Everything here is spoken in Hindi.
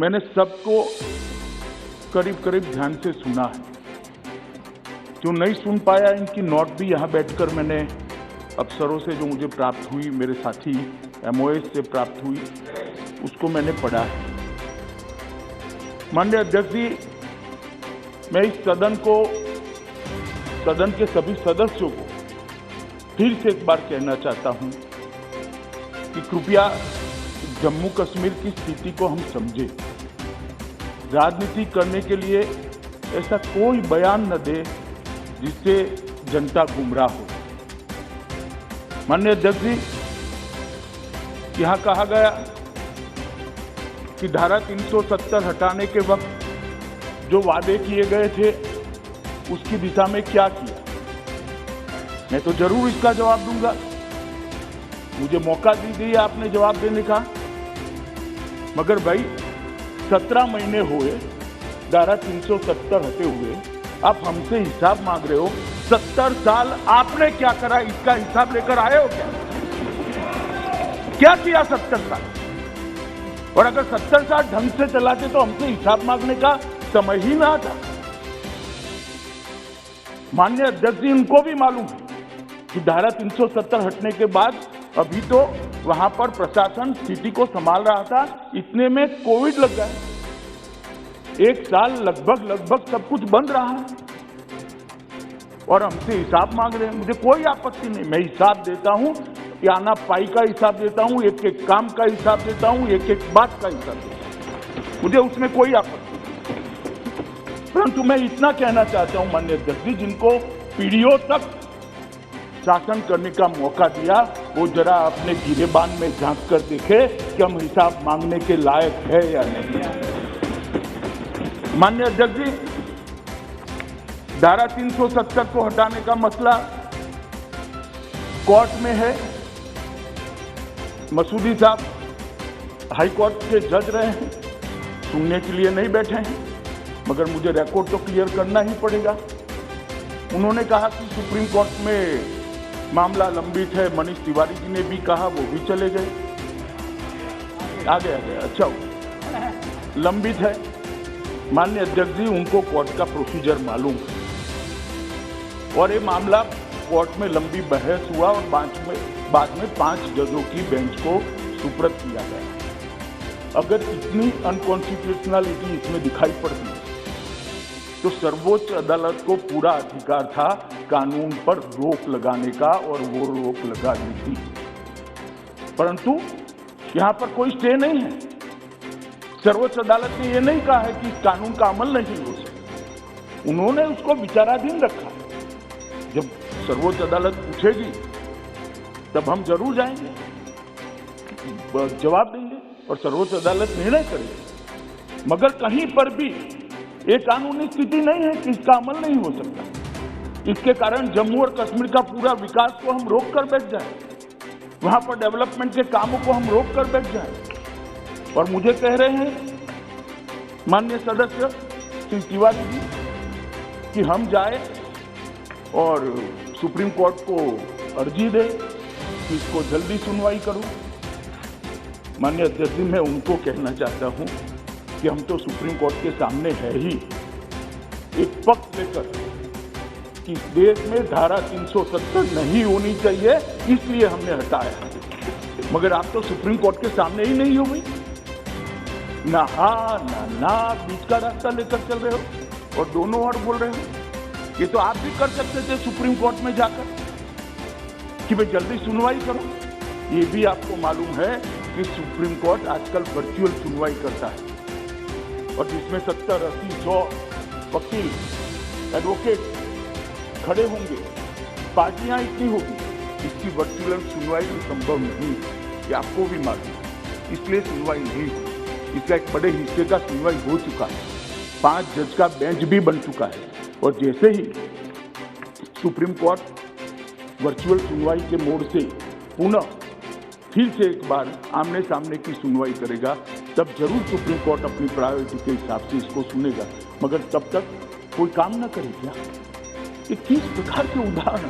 मैंने सबको करीब करीब ध्यान से सुना है। जो नहीं सुन पाया, इनकी नोट भी यहाँ बैठकर मैंने अफसरों से जो मुझे प्राप्त हुई, मेरे साथी MOS से प्राप्त हुई, उसको मैंने पढ़ा है। माननीय अध्यक्ष जी, मैं इस सदन के सभी सदस्यों को फिर से एक बार कहना चाहता हूं कि कृपया जम्मू कश्मीर की स्थिति को हम समझें। राजनीति करने के लिए ऐसा कोई बयान न दे जिससे जनता गुमराह हो। माननीय अध्यक्ष जी, यहां कहा गया कि धारा 370 हटाने के वक्त जो वादे किए गए थे उसकी दिशा में क्या किया। मैं तो जरूर इसका जवाब दूंगा। मुझे मौका दीजिए आपने जवाब देने का। मगर भाई 17 महीने हुए धारा 370 हटे हुए, आप हमसे हिसाब मांग रहे हो। 70 साल आपने क्या करा, इसका हिसाब लेकर आए हो क्या किया 70 साल? और अगर 70 साल ढंग से चलाते तो हमसे हिसाब मांगने का समय ही ना आता। माननीय अध्यक्ष जी, उनको भी मालूम है कि धारा 370 हटने के बाद अभी तो वहां पर प्रशासन स्थिति को संभाल रहा था, इतने में कोविड लग गया। 1 साल लगभग सब कुछ बंद रहा है और हमसे हिसाब मांग रहे हैं। मुझे कोई आपत्ति नहीं, मैं हिसाब देता हूं, आना पाई का हिसाब देता हूं, एक एक काम का हिसाब देता हूं, एक एक बात का हिसाब देता हूं, मुझे उसमें कोई आपत्ति नहीं। परंतु मैं इतना कहना चाहता हूं माननीय अध्यक्ष जी, जिनको पीढ़ियों तक शासन करने का मौका दिया, वो जरा अपने गिरेबान में झांक कर देखे कि हम हिसाब मांगने के लायक है या नहीं। माननीय अध्यक्ष जी, धारा 370 को हटाने का मसला कोर्ट में है। मसूदी साहब हाई कोर्ट के जज रहे हैं, सुनने के लिए नहीं बैठे हैं, मगर मुझे रिकॉर्ड तो क्लियर करना ही पड़ेगा। उन्होंने कहा कि सुप्रीम कोर्ट में मामला लंबित है। मनीष तिवारी जी ने भी कहा, वो भी चले गए। आ गए अच्छा लंबित है। माननीय अध्यक्ष जी, उनको कोर्ट का प्रोसीजर मालूम है और ये मामला कोर्ट में लंबी बहस हुआ और बाद में 5 जजों की बेंच को सुपुर्द किया गया। अगर इतनी अनकॉन्स्टिट्यूशनलिटी इसमें दिखाई पड़ती है तो सर्वोच्च अदालत को पूरा अधिकार था कानून पर रोक लगाने का, और वो रोक लगा दी थी। परंतु यहां पर कोई स्टे नहीं है। सर्वोच्च अदालत ने यह नहीं कहा है कि इस कानून का अमल नहीं हो सकता। उन्होंने उसको विचाराधीन रखा। जब सर्वोच्च अदालत पूछेगी तब हम जरूर जाएंगे, जवाब देंगे और सर्वोच्च अदालत निर्णय करेगी। मगर कहीं पर भी एक कानूनी स्थिति नहीं है कि इसका अमल नहीं हो सकता। इसके कारण जम्मू और कश्मीर का पूरा विकास को हम रोक कर बैठ जाए, वहां पर डेवलपमेंट के कामों को हम रोक कर बैठ जाए। और मुझे कह रहे हैं माननीय सदस्य श्री तिवारी जी कि हम जाए और सुप्रीम कोर्ट को अर्जी दे कि इसको जल्दी सुनवाई करूं। माननीय अध्यक्ष जी, मैं उनको कहना चाहता हूं कि हम तो सुप्रीम कोर्ट के सामने है ही, एक पक्ष लेकर कि देश में धारा 370 नहीं होनी चाहिए, इसलिए हमने हटाया। मगर आप तो सुप्रीम कोर्ट के सामने ही नहीं हो गई, ना ना बीच का रास्ता लेकर चल रहे हो और दोनों ओर बोल रहे हो। ये तो आप भी कर सकते थे सुप्रीम कोर्ट में जाकर कि भाई जल्दी सुनवाई करो। ये भी आपको मालूम है कि सुप्रीम कोर्ट आजकल वर्चुअल सुनवाई करता है और जिसमें 70, 80, 100 वकील, एडवोकेट खड़े होंगे, पार्टियां इतनी होगी, इसकी वर्चुअल सुनवाई संभव नहीं है। ये आपको भी मालूम है, इसलिए सुनवाई नहीं हुई। इसका एक बड़े हिस्से का सुनवाई हो चुका है, 5 जज का बेंच भी बन चुका है। और जैसे ही सुप्रीम कोर्ट वर्चुअल सुनवाई के मोड से पुनः फिर से एक बार आमने सामने की सुनवाई करेगा, तब जरूर सुप्रीम कोर्ट अपनी प्रायोरिटी के हिसाब से इसको सुनेगा। मगर तब तक कोई काम न करे क्या? ये किस प्रकार के उदाहरण